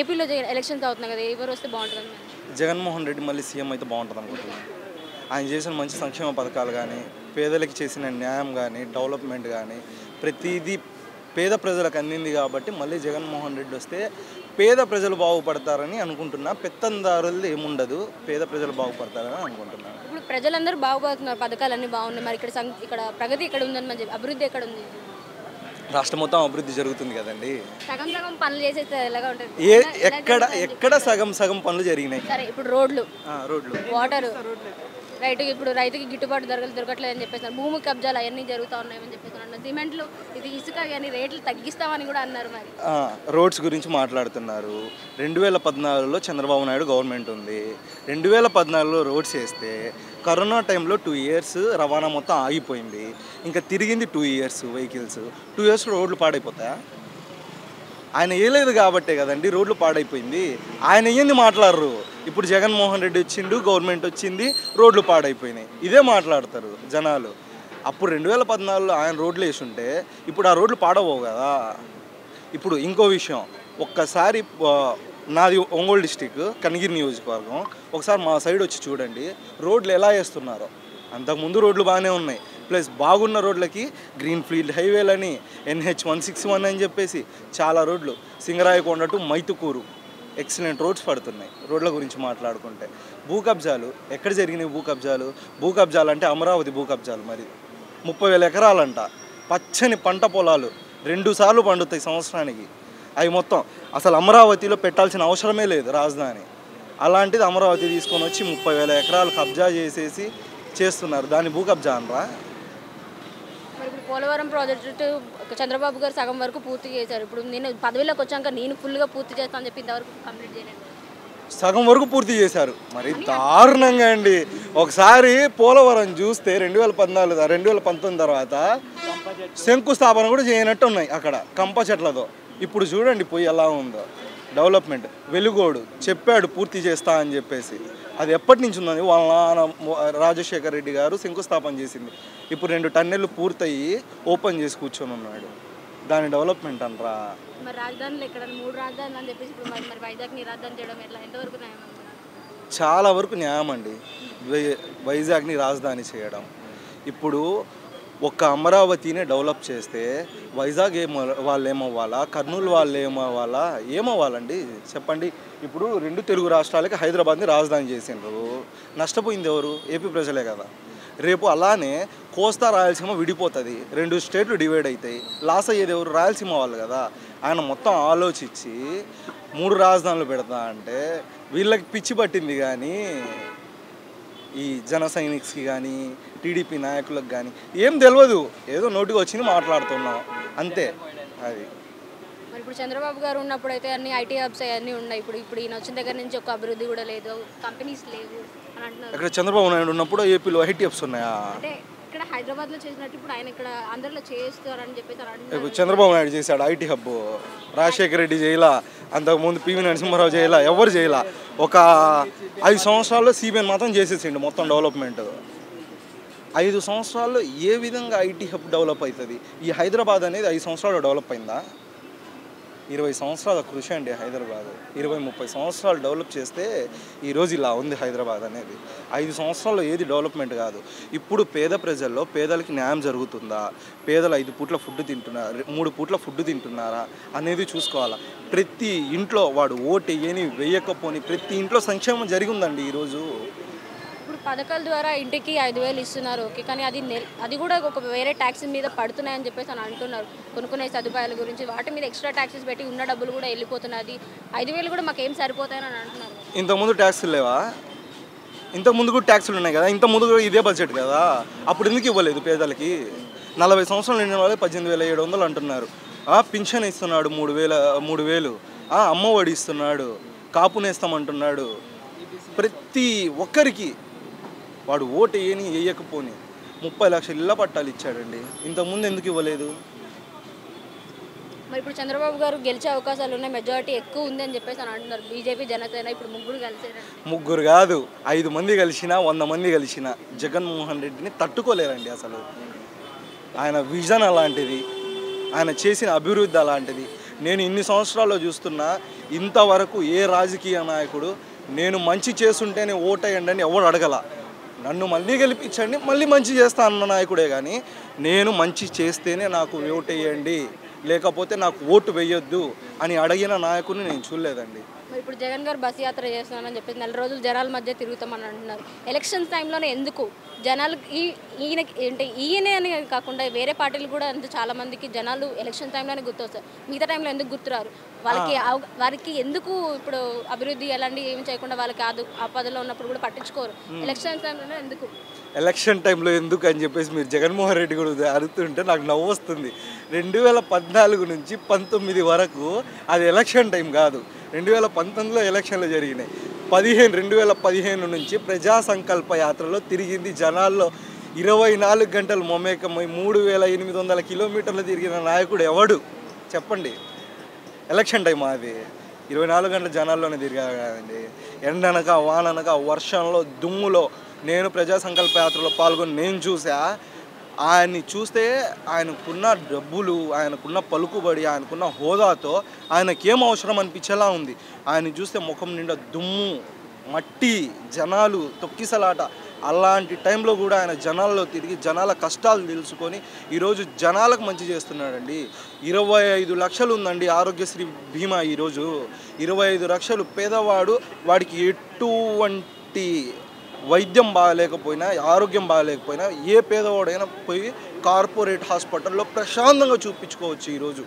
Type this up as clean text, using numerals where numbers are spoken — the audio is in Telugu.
ఏపీలో ఎలక్షన్స్ అవుతున్నాయి కదా, ఎవరు వస్తే బాగుంటుంది? జగన్మోహన్ రెడ్డి మళ్ళీ సీఎం అయితే బాగుంటుంది అనుకుంటున్నాను. ఆయన చేసిన మంచి సంక్షేమ పథకాలు కానీ, పేదలకి చేసిన న్యాయం కానీ, డెవలప్మెంట్ కానీ ప్రతిదీ పేద ప్రజలకు అందింది కాబట్టి మళ్ళీ జగన్మోహన్ రెడ్డి వస్తే పేద ప్రజలు బాగుపడతారని అనుకుంటున్నా. పెత్తందారులు ఏముండదు, పేద ప్రజలు బాగుపడతారని అనుకుంటున్నాను. ఇప్పుడు ప్రజలందరూ బాగుపడుతున్నారు, పథకాలన్నీ బాగున్నాయి. మరి ఇక్కడ ప్రగతి ఎక్కడ ఉందని మనం అభివృద్ధి ఎక్కడ ఉంది? రాష్ట్రం మొత్తం అభివృద్ధి జరుగుతుంది కదండి. సగం సగం పనులు చేసేస్తే ఎలాగా ఉంటుంది? ఎక్కడ సగం సగం పనులు జరిగినాయి. సరే, ఇప్పుడు రోడ్లు, వాటర్, ఇప్పుడు రైతుకి గిట్టుబాటు ధరలు దొరకట్లేదు అని చెప్పేసి, భూమి కబ్జాలు అవన్నీ జరుగుతూ ఉన్నాయని చెప్పేసి అన్నారు. సిమెంట్లు, ఇది ఇసుక కానీ రేట్లు తగ్గిస్తామని కూడా అన్నారు. మరి రోడ్స్ గురించి మాట్లాడుతున్నారు. 2014లో చంద్రబాబు నాయుడు గవర్నమెంట్ ఉంది. 2014లో రోడ్స్ వేస్తే కరోనా టైంలో 2 years రవాణా మొత్తం ఆగిపోయింది. ఇంకా తిరిగింది 2 years వెహికల్స్. 2 years రోడ్లు పాడైపోతాయా? ఆయన వేయలేదు కాబట్టే కదండి రోడ్లు పాడైపోయింది. ఆయన ఏంది మాట్లాడరు. ఇప్పుడు జగన్మోహన్ రెడ్డి వచ్చిండు, గవర్నమెంట్ వచ్చింది, రోడ్లు పాడైపోయినాయి, ఇదే మాట్లాడతారు జనాలు. అప్పుడు 2014లో ఆయన రోడ్లు వేసి ఉంటే ఇప్పుడు ఆ రోడ్లు పాడవవు కదా. ఇప్పుడు ఇంకో విషయం, ఒక్కసారి నాది ఒంగోలు డిస్టిక్ కనిగిరి నియోజకవర్గం, ఒకసారి మా సైడ్ వచ్చి చూడండి రోడ్లు ఎలా వేస్తున్నారో. అంతకుముందు రోడ్లు బాగానే ఉన్నాయి, ప్లస్ బాగున్న రోడ్లకి గ్రీన్ ఫీల్డ్ హైవేలని, NH 161 అని చెప్పేసి చాలా రోడ్లు, Singarayakonda to Mydukur excellent roads పడుతున్నాయి. రోడ్ల గురించి మాట్లాడుకుంటే భూ కబ్జాలు ఎక్కడ జరిగినాయి? భూ కబ్జాలు అంటే అమరావతి భూ కబ్జాలు. మరి 30,000 ఎకరాలంట, పచ్చని పంట పొలాలు 2 సార్లు పండుతాయి సంవత్సరానికి. అవి మొత్తం అసలు అమరావతిలో పెట్టాల్సిన అవసరమే లేదు రాజధాని. అలాంటిది అమరావతి తీసుకొని వచ్చి 30,000 ఎకరాలు కబ్జా చేసేసి చేస్తున్నారు. దాన్ని భూ కబ్జా అనరా? మరి ఇప్పుడు పోలవరం ప్రాజెక్టు చంద్రబాబు గారు సగం వరకు పూర్తి చేశారు. ఇప్పుడు నేను పదవిలోకి వచ్చాక నేను ఫుల్గా పూర్తి చేస్తాను అని చెప్పి ఇంతవరకు కంప్లీట్ చేయలేదు. సగం వరకు పూర్తి చేశారు, మరి దారుణంగా అండి. ఒకసారి పోలవరం చూస్తే 2019 తర్వాత శంకుస్థాపన కూడా చేయనట్టు ఉన్నాయి అక్కడ కంప చెట్లతో. ఇప్పుడు చూడండి పోయి ఎలా ఉందో డెవలప్మెంట్. వెలుగోడు చెప్పాడు పూర్తి చేస్తా అని చెప్పేసి, అది ఎప్పటి నుంచి ఉందని వాళ్ళ నాన్న రాజశేఖర్ రెడ్డి గారు శంకుస్థాపన చేసింది. ఇప్పుడు 2 టన్నెళ్ళు పూర్తయి ఓపెన్ చేసి కూర్చొని ఉన్నాడు. దాని డెవలప్మెంట్ అనరా? మరి రాజధానులు ఎక్కడ? 3 రాజధానులు అని చెప్పేసి ఇప్పుడు మరి వైజాగ్ని రాజధాని చేయడం ఎట్లా, ఎంతవరకు న్యాయం? చాలా వరకు న్యాయం అండి వైజాగ్ని రాజధాని చేయడం. ఇప్పుడు ఒక్క అమరావతినే డెవలప్ చేస్తే వైజాగ్ వాళ్ళు ఏమవ్వాలా, కర్నూలు వాళ్ళు ఏమవ్వాలండి చెప్పండి. ఇప్పుడు 2 తెలుగు రాష్ట్రాలకి హైదరాబాద్ని రాజధాని చేసిండ్రు, నష్టపోయింది ఎవరు? ఏపీ ప్రజలే కదా. రేపు అలానే కోస్తా రాయలసీమ విడిపోతుంది, 2 స్టేట్లు డివైడ్ అవుతాయి, లాస్ అయ్యేది ఎవరు? రాయలసీమ వాళ్ళు కదా. ఆయన మొత్తం ఆలోచించి 3 రాజధానులు పెడతా అంటే వీళ్ళకి పిచ్చి పట్టింది. కానీ ఈ జన సైనిక్స్కి కానీ టీడీపీ నాయకులకు కానీ ఏం తెలియదు, ఏదో నోటికి వచ్చింది మాట్లాడుతున్నాం అంతే. అది మరి ఇప్పుడు చంద్రబాబు గారు ఉన్నప్పుడు అయితే అన్ని ఐటీ హబ్స్ అవన్నీ ఉన్నాయి. ఇప్పుడు ఈయన వచ్చిన దగ్గర నుంచి ఒక అభివృద్ధి కూడా లేదు, కంపెనీస్ లేవు అని అంటున్నారు. ఇక్కడ చంద్రబాబు నాయుడు ఉన్నప్పుడు ఏపీలో ఐటీ హబ్స్ ఉన్నాయా? అంటే ఇక్కడ హైదరాబాద్లో చేసినట్టు ఇప్పుడు ఆయన ఇక్కడ అందరిలో చేస్తారని చెప్పేసి అంటున్నారు. చంద్రబాబు నాయుడు చేశాడు ఐటీ హబ్, రాజశేఖర రెడ్డి చేయలా, అంతకుముందు పివి నరసింహారావు చేయలా, ఎవరు చేయలా. ఒక 5 సంవత్సరాల్లో సిబిఎన్ మాత్రం చేసేసిండు మొత్తం డెవలప్మెంట్. 5 సంవత్సరాల్లో ఏ విధంగా ఐటీ హబ్ డెవలప్ అవుతుంది? ఈ హైదరాబాద్ అనేది 5 సంవత్సరాలు డెవలప్ అయిందా? 20 సంవత్సరాల కృషి అండి హైదరాబాద్. 20-30 సంవత్సరాలు డెవలప్ చేస్తే ఈరోజు ఇలా ఉంది హైదరాబాద్ అనేది. 5 సంవత్సరాల్లో ఏది డెవలప్మెంట్ కాదు. ఇప్పుడు పేద ప్రజల్లో పేదలకి న్యాయం జరుగుతుందా? పేదలు 5 పూట్ల ఫుడ్ తింటున్నారా, 3 పూట్ల ఫుడ్ తింటున్నారా అనేది చూసుకోవాలా. ప్రతి ఇంట్లో వాడు ఓటు వేయని వేయకపోని ప్రతి ఇంట్లో సంక్షేమం జరిగిందండి ఈరోజు. ఇప్పుడు పథకాల ద్వారా ఇంటికి 5,000 ఇస్తున్నారు, ఓకే, కానీ అది కూడా ఒక వేరే ట్యాక్స్ మీద పడుతున్నాయని చెప్పేసి అని అంటున్నారు. కొనుక్కునే సదుపాయాల గురించి వాటి మీద ఎక్స్ట్రా ట్యాక్సెస్ పెట్టి ఉన్న డబ్బులు కూడా వెళ్ళిపోతున్నది. 5,000 కూడా మాకేం సరిపోతాయని అని అంటున్నారు. ఇంతకుముందు ట్యాక్సులు లేవా? ఇంతకుముందు కూడా ట్యాక్సులు ఉన్నాయి కదా, ఇంతకుముందు కూడా ఇదే బడ్జెట్ కదా, అప్పుడు ఎందుకు ఇవ్వలేదు పేదలకి? 40 సంవత్సరాలు నిండిన వాళ్ళు 18,700 అంటున్నారు. పింఛన్ ఇస్తున్నాడు 3,000, అమ్మఒడి ఇస్తున్నాడు, కాపు నేస్తామంటున్నాడు. ప్రతి ఒక్కరికి వాడు ఓటు వేయకపోని 30 లక్షల ఇళ్ల పట్టాలు ఇచ్చాడండి. ఇంతకుముందు ఎందుకు ఇవ్వలేదు? మరి ఇప్పుడు చంద్రబాబు గారు గెలిచే అవకాశాలు ఉన్నాయి, మెజారిటీ ఎక్కువ ఉంది అని చెప్పేసి అని అంటున్నారు. బీజేపీ జనసేన ఇప్పుడు 3 కలిసారు. 3 కాదు, 5 మంది కలిసినా 100 మంది కలిసినా జగన్మోహన్ రెడ్డిని తట్టుకోలేరండి అసలు. ఆయన విజన్ అలాంటిది, ఆయన చేసిన అభివృద్ధి అలాంటిది. నేను ఇన్ని సంవత్సరాల్లో చూస్తున్నా ఇంతవరకు ఏ రాజకీయ నాయకుడు నేను మంచి చేస్తుంటేనే ఓటేయండి అని ఎవడు అడగల. నన్ను మళ్ళీ గెలిపించండి మళ్ళీ మంచి చేస్తా అన్న నాయకుడే కానీ నేను మంచి చేస్తేనే నాకు ఓటేయండి లేకపోతే నాకు ఓటు వేయొద్దు అని అడిగిన నాయకుడిని నేను చూడలేదండి. మరి ఇప్పుడు జగన్ గారు బస్ యాత్ర చేస్తున్నానని చెప్పేసి 4 రోజులు జనాల మధ్య తిరుగుతామని అంటున్నారు. ఎలక్షన్స్ టైంలోనే ఎందుకు జనాలు ఈయనే అని కాకుండా వేరే పార్టీలు కూడా అంత చాలా మందికి జనాలు ఎలక్షన్ టైంలోనే గుర్తొస్తారు, మిగతా టైంలో ఎందుకు గుర్తురారు? వారికి ఎందుకు ఇప్పుడు అభివృద్ధి ఎలాంటి ఏమి చేయకుండా వాళ్ళకి ఆపదలో ఉన్నప్పుడు కూడా పట్టించుకోరు, ఎలక్షన్ టైంలోనే ఎందుకు? ఎలక్షన్ టైంలో ఎందుకు అని చెప్పేసి మీరు జగన్మోహన్ రెడ్డి కూడా అడుగుతుంటే నాకు నవ్వు వస్తుంది. 2014 నుంచి 19 వరకు అది ఎలక్షన్ టైం కాదు, 2019లో ఎలక్షన్లు జరిగినాయి. 2015 నుంచి ప్రజా సంకల్ప యాత్రలో తిరిగింది జనాల్లో 24 గంటలు మమేకమై 3800 కిలోమీటర్లు తిరిగిన నాయకుడు ఎవడు చెప్పండి? ఎలక్షన్ టైం అది 24 గంటల జనాల్లోనే తిరిగా కదండి. ఎండనక వాననక వర్షంలో దుమ్ములో నేను ప్రజా సంకల్ప యాత్రలో పాల్గొని నేను చూసా. ఆయన్ని చూస్తే ఆయనకున్న డబ్బులు, ఆయనకున్న పలుకుబడి, ఆయనకున్న హోదాతో ఆయనకేం అవసరం అనిపించేలా ఉంది. ఆయన చూస్తే ముఖం నిండా దుమ్ము మట్టి జనాలు తొక్కిసలాట. అలాంటి టైంలో కూడా ఆయన జనాల్లో తిరిగి జనాల కష్టాలు తెలుసుకొని ఈరోజు జనాలకు మంచి చేస్తున్నాడండి. 25 లక్షలు ఉందండి ఆరోగ్యశ్రీ బీమా. ఈరోజు 25 లక్షలు పేదవాడు, వాడికి ఎటువంటి వైద్యం బాగాలేకపోయినా ఆరోగ్యం బాగాలేకపోయినా ఏ పేదవాడైనా పోయి కార్పొరేట్ హాస్పిటల్లో ప్రశాంతంగా చూపించుకోవచ్చు ఈరోజు.